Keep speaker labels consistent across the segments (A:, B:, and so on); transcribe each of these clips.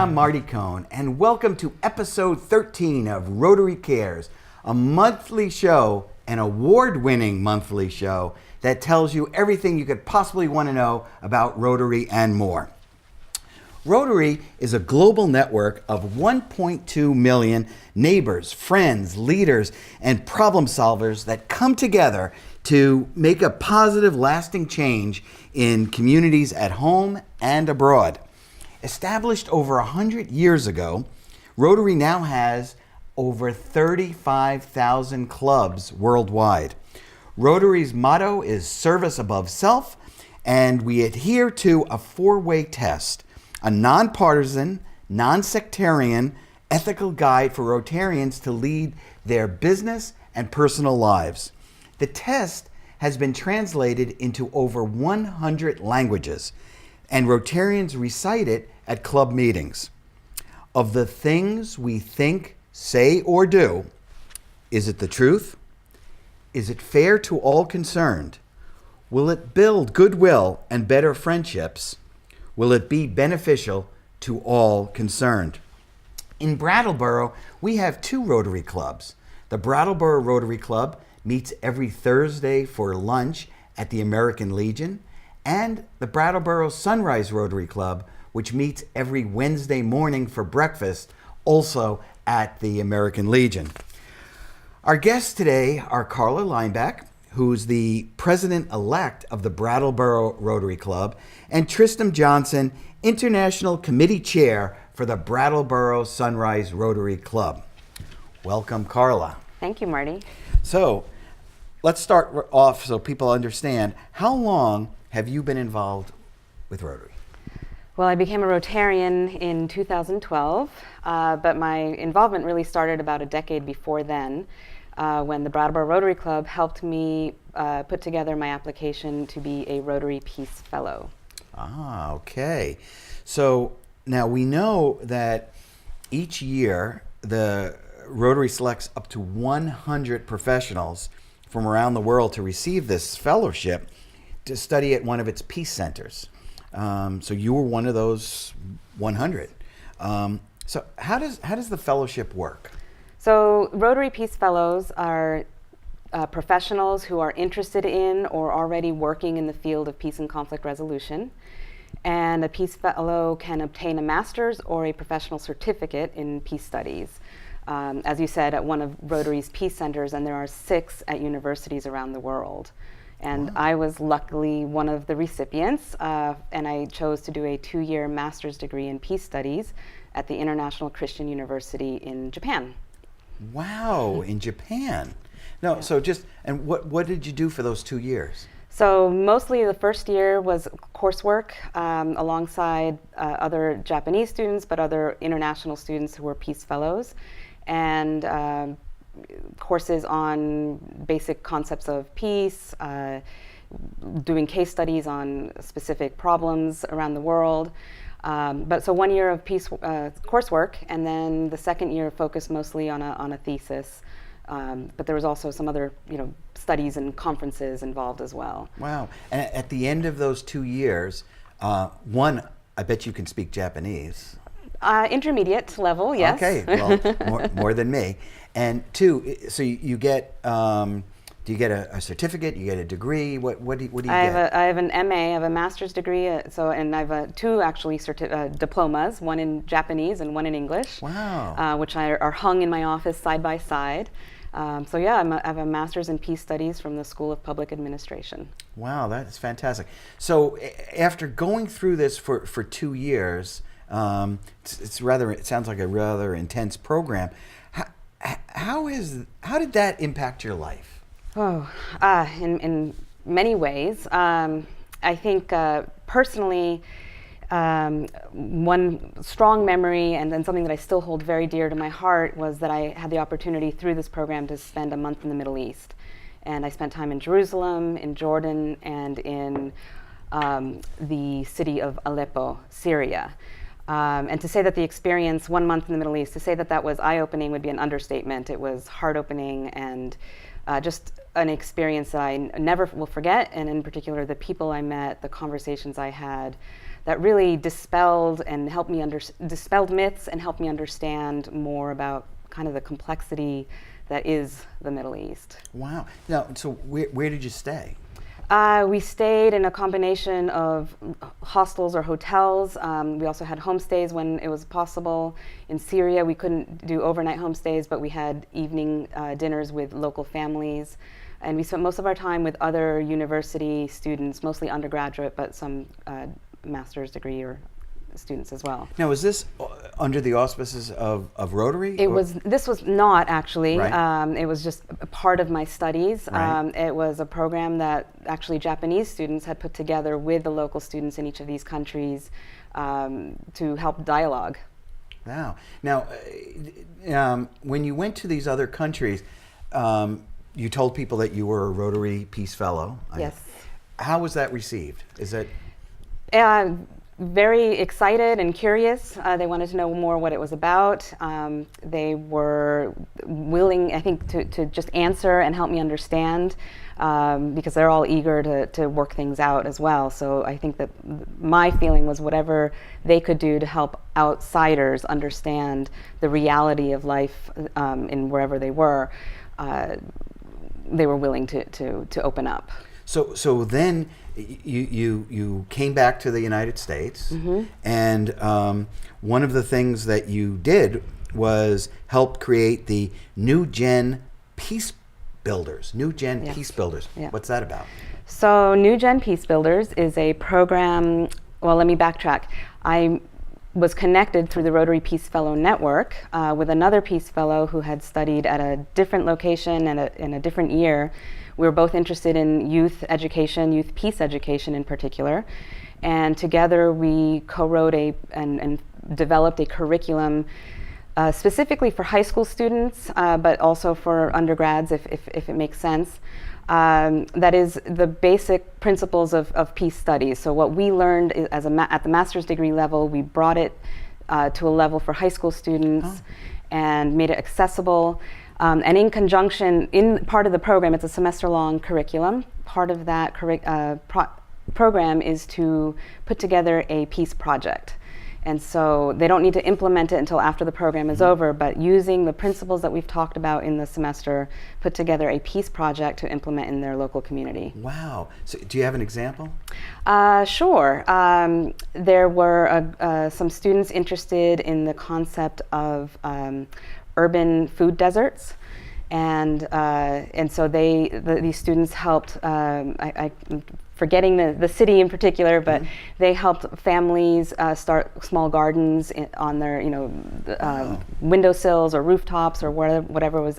A: I'm Marty Cohn, and welcome to episode 13 of Rotary Cares, a monthly show, an award-winning monthly show that tells you everything you could possibly want to know about Rotary and more. Rotary is a global network of 1.2 million neighbors, friends, leaders, and problem solvers that come together to make a positive, lasting change in communities at home and abroad. Established over 100 years ago, Rotary now has over 35,000 clubs worldwide. Rotary's motto is service above self, and we adhere to a four-way test, a nonpartisan, non-sectarian, ethical guide for Rotarians to lead their business and personal lives. The test has been translated into over 100 languages, and Rotarians recite it at club meetings. Of the things we think, say, or do, is it the truth? Is it fair to all concerned? Will it build goodwill and better friendships? Will it be beneficial to all concerned? In Brattleboro, we have two Rotary clubs. The Brattleboro Rotary Club meets every Thursday for lunch at the American Legion, and the Brattleboro Sunrise Rotary Club, which meets every Wednesday morning for breakfast, also at the American Legion. Our guests today are Carla Lineback, who's the president-elect of the Brattleboro Rotary Club, and Tristam Johnson, International Committee Chair for the Brattleboro Sunrise Rotary Club. Welcome, Carla.
B: Thank you, Marty.
A: So, let's start off so people understand. How long have you been involved with Rotary?
B: Well, I became a Rotarian in 2012, but my involvement really started about a decade before then, when the Brattleboro Rotary Club helped me put together my application to be a Rotary Peace Fellow.
A: Ah, okay. So now we know that each year the Rotary selects up to 100 professionals from around the world to receive this fellowship to study at one of its peace centers. So you were one of those 100. So how does the fellowship work?
B: So Rotary Peace Fellows are professionals who are interested in or already working in the field of peace and conflict resolution. And a Peace Fellow can obtain a master's or a professional certificate in peace studies. As you said, at one of Rotary's peace centers, and there are 6 at universities around the world. And wow. I was luckily one of the recipients, and I chose to do a 2-year master's degree in peace studies at the International Christian University in Japan.
A: Wow, in Japan. No, yeah. So and what did you do for those 2 years?
B: So mostly the first year was coursework alongside other Japanese students, but other international students who were Peace Fellows, and courses on basic concepts of peace, doing case studies on specific problems around the world. But so 1 year of peace coursework, and then the second year focused mostly on a thesis. But there was also some other, studies and conferences involved as well.
A: Wow! And at the end of those 2 years, one, I bet you can speak Japanese.
B: Intermediate level, yes.
A: Okay, well, more than me. And 2, so you get. Do you get a certificate? You get a degree? What do you get?
B: I have an MA. I have a master's degree. And I have 2 actually diplomas, one in Japanese and one in English.
A: Wow.
B: Which are hung in my office side by side. I have a master's in peace studies from the School of Public Administration.
A: Wow, that's fantastic. So after going through this for 2 years, it sounds like a rather intense program. How did that impact your life?
B: Oh, in many ways. I think personally, one strong memory and something that I still hold very dear to my heart was that I had the opportunity through this program to spend a month in the Middle East. And I spent time in Jerusalem, in Jordan, and in the city of Aleppo, Syria. And to say that the experience, 1 month in the Middle East, to say that that was eye-opening would be an understatement. It was heart-opening and just an experience that I never will forget, and in particular the people I met, the conversations I had, that really dispelled and helped me dispelled myths and helped me understand more about kind of the complexity that is the Middle East.
A: Wow. Now, so where did you stay?
B: We stayed in a combination of hostels or hotels. We also had homestays when it was possible. In Syria, we couldn't do overnight homestays, but we had evening dinners with local families. And we spent most of our time with other university students, mostly undergraduate, but some master's degree or students as well.
A: Now, was this under the auspices of Rotary?
B: This was not actually.
A: Right.
B: It was just a part of my studies.
A: Right.
B: It was a program that actually Japanese students had put together with the local students in each of these countries to help dialogue.
A: Wow. Now, when you went to these other countries, you told people that you were a Rotary Peace Fellow.
B: Yes.
A: How was that received? Is it?
B: Very excited and curious. They wanted to know more what it was about. They were willing, I think, to just answer and help me understand, because they're all eager to work things out as well. So I think that my feeling was whatever they could do to help outsiders understand the reality of life in wherever they were willing to open up.
A: So then you came back to the United States,
B: Mm-hmm.
A: and one of the things that you did was help create the New Gen Peace Builders. New Gen
B: Yes.
A: Peace Builders.
B: Yeah.
A: What's that about?
B: So New Gen Peace Builders is a program, well, let me backtrack. I was connected through the Rotary Peace Fellow Network with another Peace Fellow who had studied at a different location and in a different year. We were both interested in youth education, youth peace education in particular. And together we co-wrote and developed a curriculum specifically for high school students, but also for undergrads if it makes sense. That is the basic principles of peace studies. So what we learned is at the master's degree level, we brought it to a level for high school students and made it accessible. And in conjunction, in part of the program, it's a semester-long curriculum. Part of that program is to put together a peace project. And so they don't need to implement it until after the program is over, but using the principles that we've talked about in the semester, put together a peace project to implement in their local community.
A: Wow. So do you have an example?
B: Sure. There were some students interested in the concept of urban food deserts. And so these students helped, I'm forgetting the city in particular, but they helped families start small gardens on their windowsills or rooftops or whatever was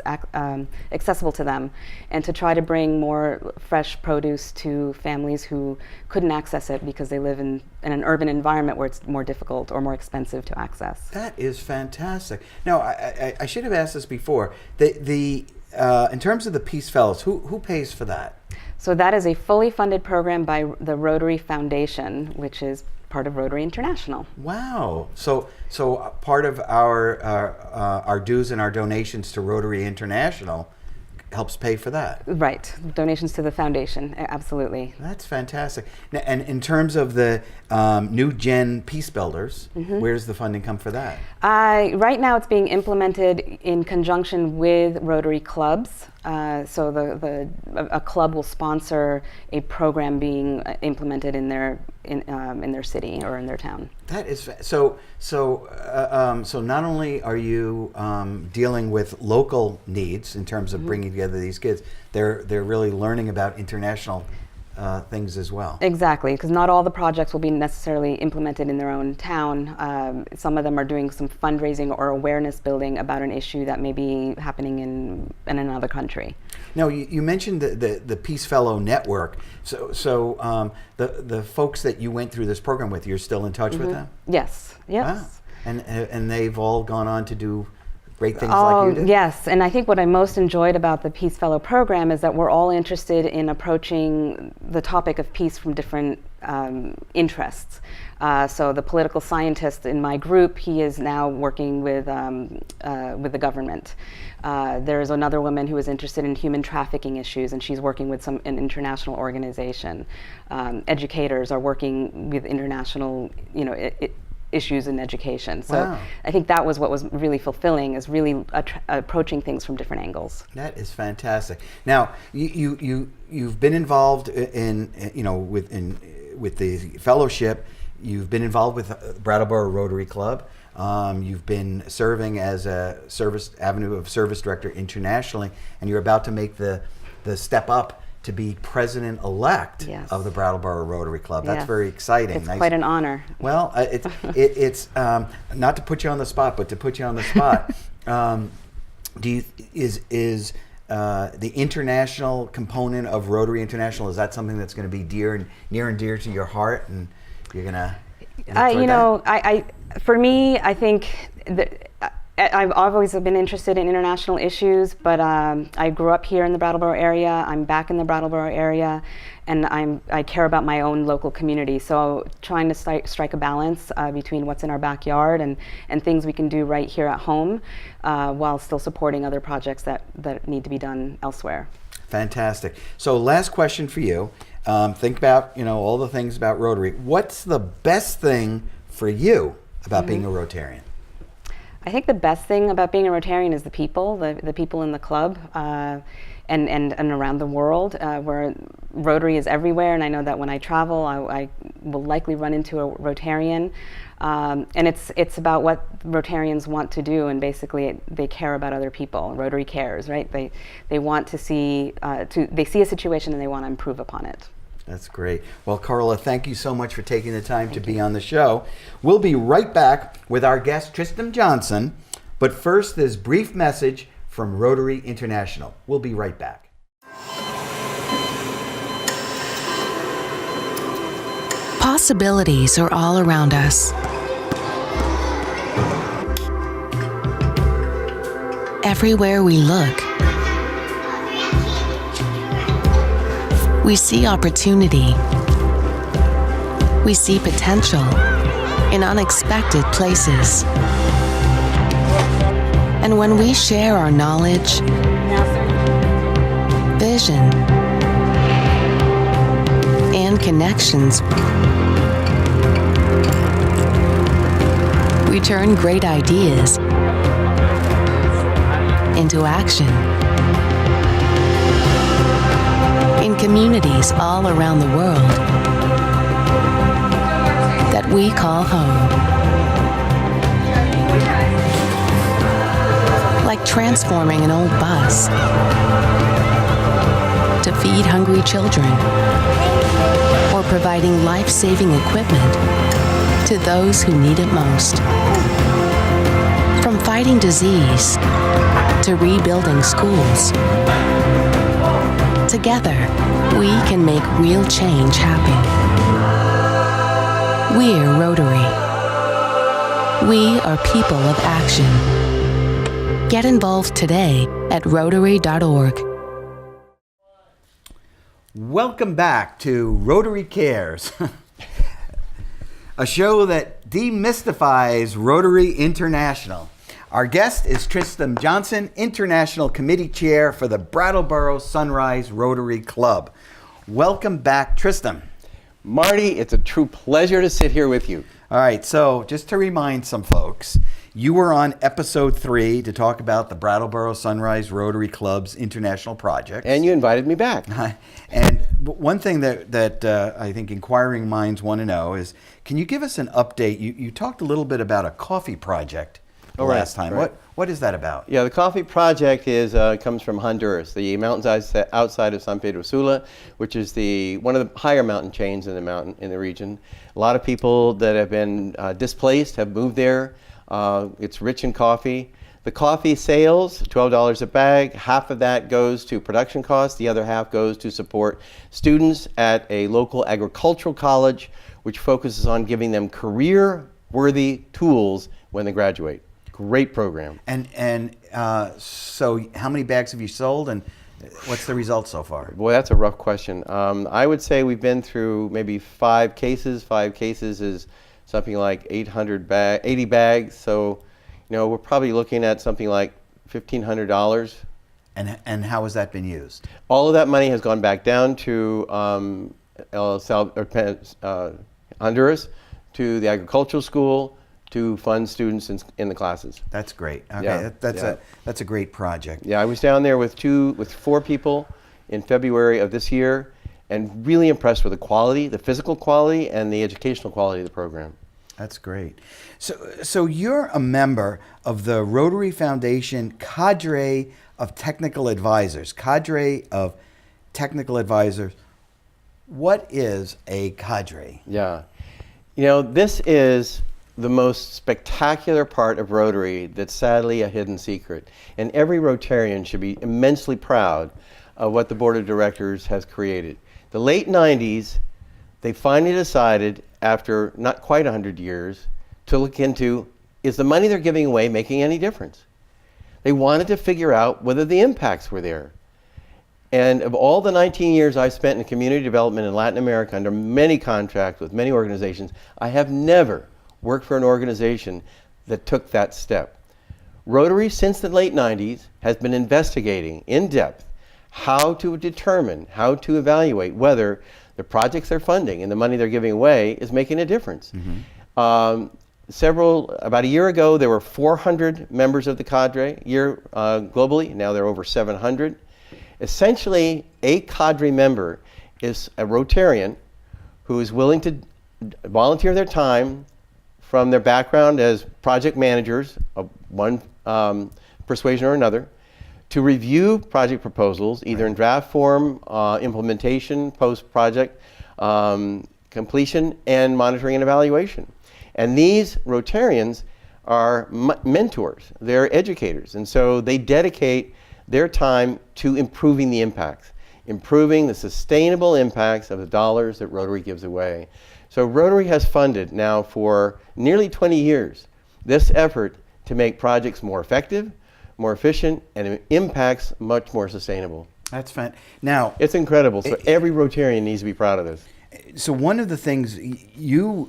B: accessible to them, and to try to bring more fresh produce to families who couldn't access it because they live in an urban environment where it's more difficult or more expensive to access.
A: That is fantastic. Now, I should have asked this before. In terms of the Peace Fellows, who pays for that?
B: So that is a fully funded program by the Rotary Foundation, which is part of Rotary International.
A: Wow. So part of our dues and our donations to Rotary International helps pay for that.
B: Right. Donations to the foundation. Absolutely.
A: That's fantastic. Now, and in terms of the New Gen Peace Builders, where does the funding come for that?
B: Right now it's being implemented in conjunction with Rotary clubs. So a club will sponsor a program being implemented in their city or in their town. That is
A: so not only are you dealing with local needs in terms of bringing together these kids, they're really learning about international things as well.
B: Exactly, because not all the projects will be necessarily implemented in their own town. Some of them are doing some fundraising or awareness building about an issue that may be happening in another country.
A: Now, you mentioned the Peace Fellow Network. So the folks that you went through this program with, you're still in touch with them?
B: Yes. Yes.
A: Wow. And they've all gone on to do great things like you did?
B: Yes, and I think what I most enjoyed about the Peace Fellow program is that we're all interested in approaching the topic of peace from different interests. So the political scientist in my group, he is now working with the government. There's another woman who is interested in human trafficking issues, and she's working with an international organization. Educators are working with international, issues in education. So
A: Wow.
B: I think that was what was really fulfilling, is really approaching things from different angles.
A: That is fantastic. Now, you've been involved with the fellowship. You've been involved with Brattleboro Rotary Club. You've been serving as a Avenue of Service Director internationally, and you're about to make the step up to be president-elect
B: Yes.
A: of the Brattleboro Rotary Club. That's
B: Yes.
A: very exciting.
B: It's quite an honor.
A: Well, it's not to put you on the spot, but to put you on the spot. Is the international component of Rotary International, is that something that's going to be near and dear to your heart, and you're going to?
B: For me, I think that I've always been interested in international issues, but I grew up here in the Brattleboro area. I'm back in the Brattleboro area, and I care about my own local community. So trying to strike a balance between what's in our backyard and things we can do right here at home, while still supporting other projects that need to be done elsewhere.
A: Fantastic. So last question for you. Think about all the things about Rotary. What's the best thing for you about being a Rotarian?
B: I think the best thing about being a Rotarian is the people, the people in the club, and around the world, where Rotary is everywhere. And I know that when I travel, I will likely run into a Rotarian. And it's about what Rotarians want to do, and basically they care about other people. Rotary cares, right? They want to see they see a situation and they want to improve upon it.
A: That's great. Well, Carla, thank you so much for taking the time to be on the show. We'll be right back with our guest, Tristam Johnson. But first, this brief message from Rotary International. We'll be right back.
C: Possibilities are all around us. Everywhere we look, we see opportunity. We see potential in unexpected places. And when we share our knowledge, vision, and connections, we turn great ideas into action. In communities all around the world that we call home. Like transforming an old bus to feed hungry children, or providing life-saving equipment to those who need it most. From fighting disease to rebuilding schools, together, we can make real change happen. We're Rotary. We are people of action. Get involved today at Rotary.org.
A: Welcome back to Rotary Cares, a show that demystifies Rotary International. Our guest is Tristam Johnson, International Committee Chair for the Brattleboro Sunrise Rotary Club. Welcome back, Tristam.
D: Marty, it's a true pleasure to sit here with you.
A: All right, so just to remind some folks, you were on episode 3 to talk about the Brattleboro Sunrise Rotary Club's international project.
D: And you invited me back.
A: And one thing that I think inquiring minds want to know is, can you give us an update? You talked a little bit about a coffee project last time.
D: Right.
A: What is that about?
D: Yeah, the coffee project comes from Honduras, the mountains outside of San Pedro Sula, which is one of the higher mountain chains in the region. A lot of people that have been displaced have moved there. It's rich in coffee. The coffee sales, $12 a bag. Half of that goes to production costs. The other half goes to support students at a local agricultural college, which focuses on giving them career-worthy tools when they graduate. Great program.
A: And so how many bags have you sold, and What's the result so far?
D: Boy, that's a rough question. I would say we've been through maybe 5 cases. 5 cases is something like 80 bags. So, we're probably looking at something like $1,500.
A: And how has that been used?
D: All of that money has gone back down to Honduras, to the agricultural school, to fund students in the classes.
A: That's great. Okay,
D: Yeah,
A: that's a great project.
D: Yeah, I was down there with 4 people in February of this year, and really impressed with the quality, the physical quality, and the educational quality of the program.
A: That's great. So you're a member of the Rotary Foundation cadre of technical advisors. What is a cadre?
D: Yeah. This is the most spectacular part of Rotary that's sadly a hidden secret. And every Rotarian should be immensely proud of what the Board of Directors has created. The late 90s, they finally decided, after not quite 100 years, to look into, is the money they're giving away making any difference? They wanted to figure out whether the impacts were there. And of all the 19 years I spent in community development in Latin America under many contracts with many organizations, I have never worked for an organization that took that step. Rotary, since the late 90s, has been investigating in depth how to determine, how to evaluate whether the projects they're funding and the money they're giving away is making a difference. About a year ago, there were 400 members of the cadre globally. Now there are over 700. Essentially, a cadre member is a Rotarian who is willing to volunteer their time from their background as project managers of one persuasion or another, to review project proposals, either in draft form, implementation, post-project completion, and monitoring and evaluation. And these Rotarians are mentors, they're educators, and so they dedicate their time to improving the impacts, improving the sustainable impacts of the dollars that Rotary gives away. So Rotary has funded now for nearly 20 years this effort to make projects more effective, more efficient, and impacts much more sustainable.
A: That's fun. Now,
D: it's incredible. So every Rotarian needs to be proud of this.
A: So one of the things you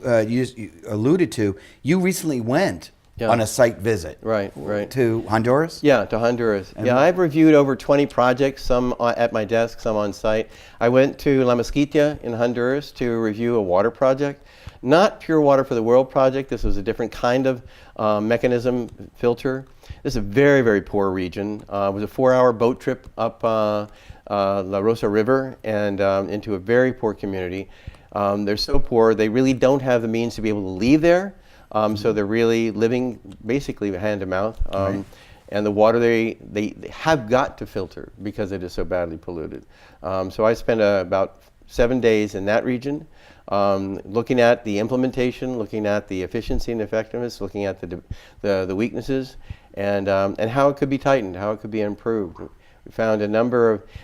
A: alluded to, you recently went on a site visit.
D: Right.
A: To Honduras?
D: Yeah, to Honduras. I've reviewed over 20 projects, some at my desk, some on site. I went to La Mesquita in Honduras to review a water project. Not Pure Water for the World project. This was a different kind of mechanism filter. This is a very, very poor region. It was a 4-hour boat trip up La Rosa River and into a very poor community. They're so poor, they really don't have the means to be able to leave there. So they're really living basically hand to mouth. And the water they have got to filter because it is so badly polluted. So I spent about 7 days in that region, looking at the implementation, looking at the efficiency and effectiveness, looking at the weaknesses, and how it could be tightened, how it could be improved. We found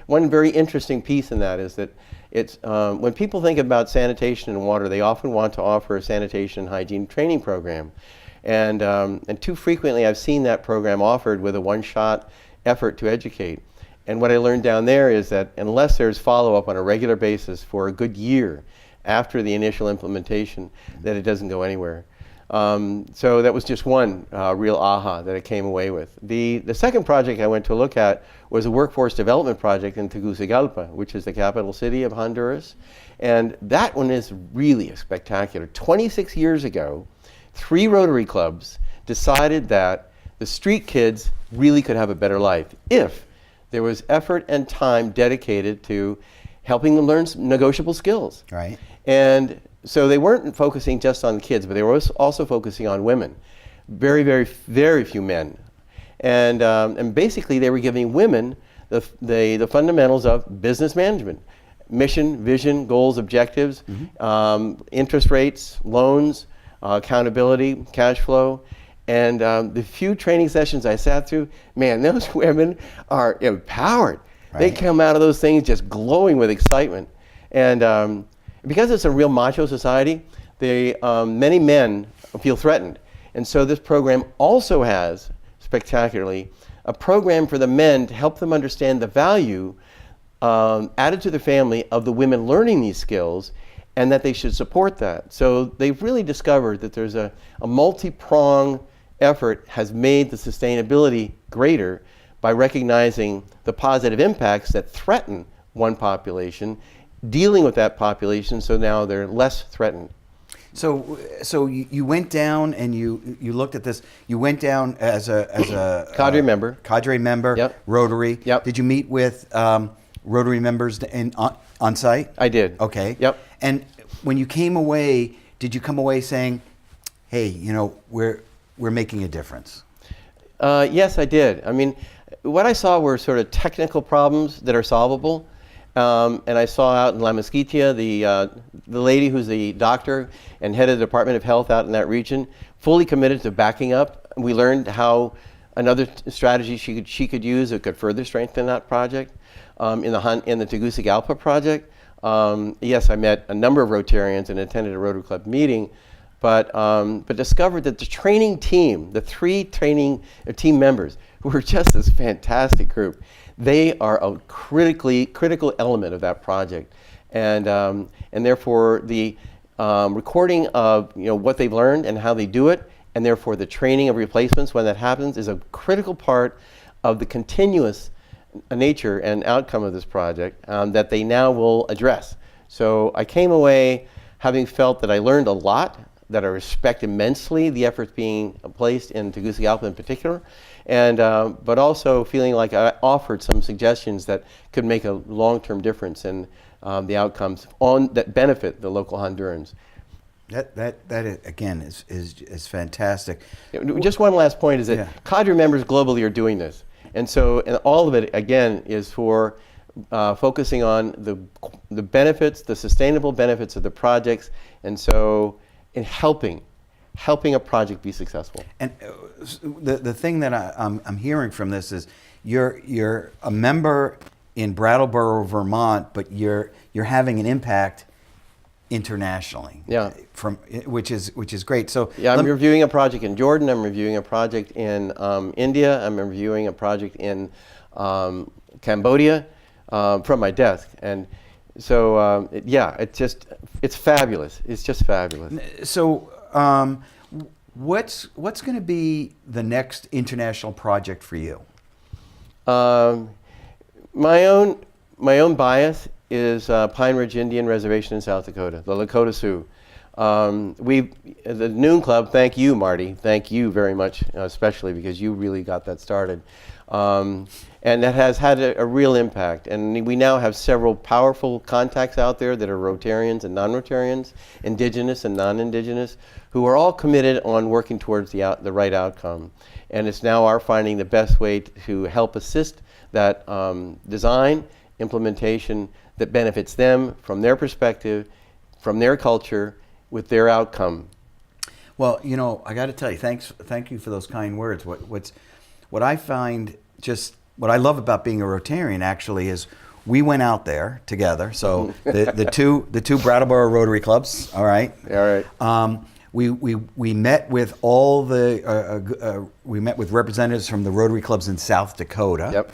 D: one very interesting piece in that is that it's, when people think about sanitation and water, they often want to offer a sanitation and hygiene training program. And too frequently I've seen that program offered with a one-shot effort to educate. And what I learned down there is that unless there's follow-up on a regular basis for a good year after the initial implementation, that it doesn't go anywhere. So that was just one real aha that I came away with. The second project I went to look at was a workforce development project in Tegucigalpa, which is the capital city of Honduras. And that one is really spectacular. 26 years ago, 3 Rotary clubs decided that the street kids really could have a better life if there was effort and time dedicated to helping them learn some negotiable skills.
A: Right.
D: And so they weren't focusing just on kids, but they were also focusing on women. Very, very, very few men. And basically they were giving women the fundamentals of business management. Mission, vision, goals, objectives, interest rates, loans, accountability, cash flow. And the few training sessions I sat through, man, those women are empowered. Right. They come out of those things just glowing with excitement. And because it's a real macho society, many men feel threatened. And so this program also has, spectacularly, a program for the men to help them understand the value added to their family of the women learning these skills, and that they should support that. So they've really discovered that there's a multi-pronged effort has made the sustainability greater by recognizing the positive impacts that threaten one population, dealing with that population so now they're less threatened.
A: So you went down and you looked at this. You went down as a
D: Cadre member.
A: Cadre member.
D: Yep.
A: Rotary.
D: Yep.
A: Did you meet with Rotary members on site?
D: I did.
A: Okay.
D: Yep.
A: And when you came away, did you come away saying, "Hey, we're making a difference"?
D: Yes, I did. I mean, what I saw were sort of technical problems that are solvable. And I saw out in La Mesquita, the lady who's the doctor and head of the Department of Health out in that region, fully committed to backing up. We learned how another strategy she could use that could further strengthen that project. In the Tegucigalpa project, yes, I met a number of Rotarians and attended a Rotary Club meeting, but discovered that the training team, the 3 training team members, who were just this fantastic group, they are a critical element of that project, and therefore the recording of what they've learned and how they do it, and therefore the training of replacements when that happens is a critical part of the continuous nature and outcome of this project that they now will address. So I came away having felt that I learned a lot, that I respect immensely the efforts being placed in Tegucigalpa in particular, and but also feeling like I offered some suggestions that could make a long-term difference in the outcomes that benefit the local Hondurans.
A: That again is fantastic.
D: Just one last point is that cadre members globally are doing this, and all of it again is for focusing on the benefits, the sustainable benefits of the projects, and so in helping a project be successful.
A: And the thing that I'm hearing from this is you're a member in Brattleboro, Vermont, but you're having an impact internationally.
D: Yeah.
A: Which is great. So
D: yeah, I'm reviewing a project in Jordan. I'm reviewing a project in India. I'm reviewing a project in Cambodia from my desk, and so it's fabulous. It's just fabulous.
A: So what's going to be the next international project for you?
D: My own bias is Pine Ridge Indian Reservation in South Dakota, the Lakota Sioux. The Noon Club, thank you, Marty. Thank you very much, especially because you really got that started. And that has had a real impact. And we now have several powerful contacts out there that are Rotarians and non-Rotarians, Indigenous and non-Indigenous, who are all committed on working towards the right outcome. And it's now our finding the best way to help assist that design, implementation that benefits them from their perspective, from their culture, with their outcome.
A: Well, I got to tell you, thank you for those kind words. What I find what I love about being a Rotarian actually is we went out there together. So the two Brattleboro Rotary Clubs. All right.
D: All right.
A: We met with we met with representatives from the Rotary Clubs in South Dakota.
D: Yep.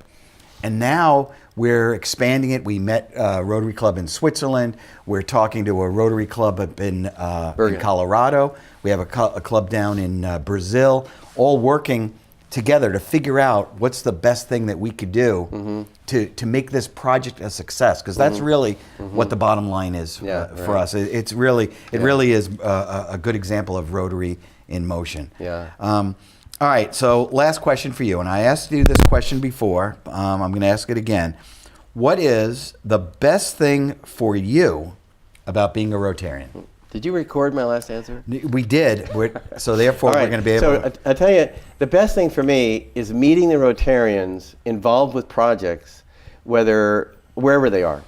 A: And now we're expanding it. We met a Rotary Club in Switzerland. We're talking to a Rotary Club up in Colorado. We have a club down in Brazil, all working together to figure out what's the best thing that we could do to make this project a success, because that's really what the bottom line is for us. It really is a good example of Rotary in motion.
D: Yeah.
A: All right, so last question for you, and I asked you this question before. I'm going to ask it again. What is the best thing for you about being a Rotarian?
D: Did you record my last answer?
A: We did. So therefore, we're going to be able to.
D: So I tell you, the best thing for me is meeting the Rotarians involved with projects, wherever they are,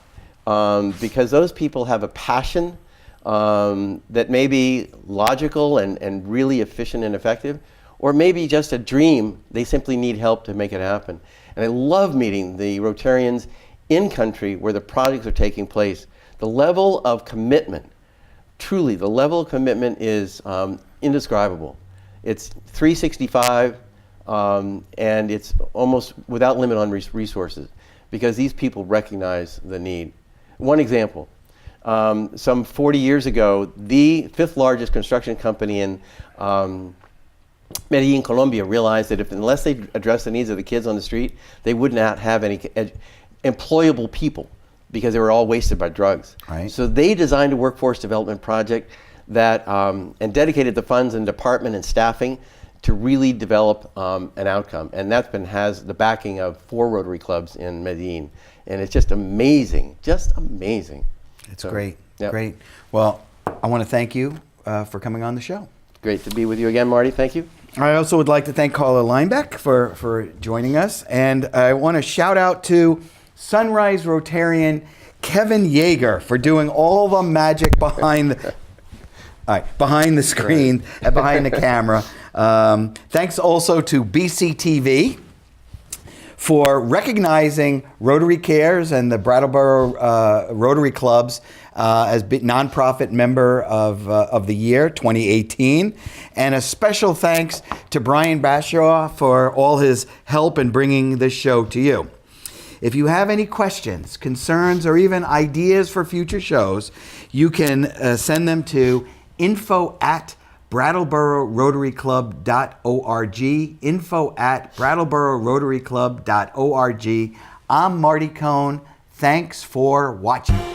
D: because those people have a passion that may be logical and really efficient and effective, or maybe just a dream. They simply need help to make it happen. And I love meeting the Rotarians in country where the projects are taking place. The level of commitment, truly, the level of commitment is indescribable. It's 365, and it's almost without limit on resources because these people recognize the need. One example, some 40 years ago, the 5th largest construction company in Medellin, Colombia realized that unless they addressed the needs of the kids on the street, they would not have any employable people because they were all wasted by drugs.
A: Right.
D: So they designed a workforce development project that and dedicated the funds and department and staffing to really develop an outcome. And that has the backing of 4 Rotary clubs in Medellin. And it's just amazing, just amazing.
A: It's great,
D: yep.
A: great. Well, I want to thank you for coming on the show.
D: Great to be with you again, Marty. Thank you.
A: I also would like to thank Carla Lineback for joining us. And I want to shout out to Sunrise Rotarian Kevin Yeager for doing all the magic behind the screen and behind the camera. Thanks also to BCTV for recognizing Rotary Cares and the Brattleboro Rotary Clubs as nonprofit member of the year 2018. And a special thanks to Brian Bashaw for all his help in bringing this show to you. If you have any questions, concerns, or even ideas for future shows, you can send them to info@BrattleboroRotaryClub.org, info@BrattleboroRotaryClub.org. I'm Marty Cohn. Thanks for watching.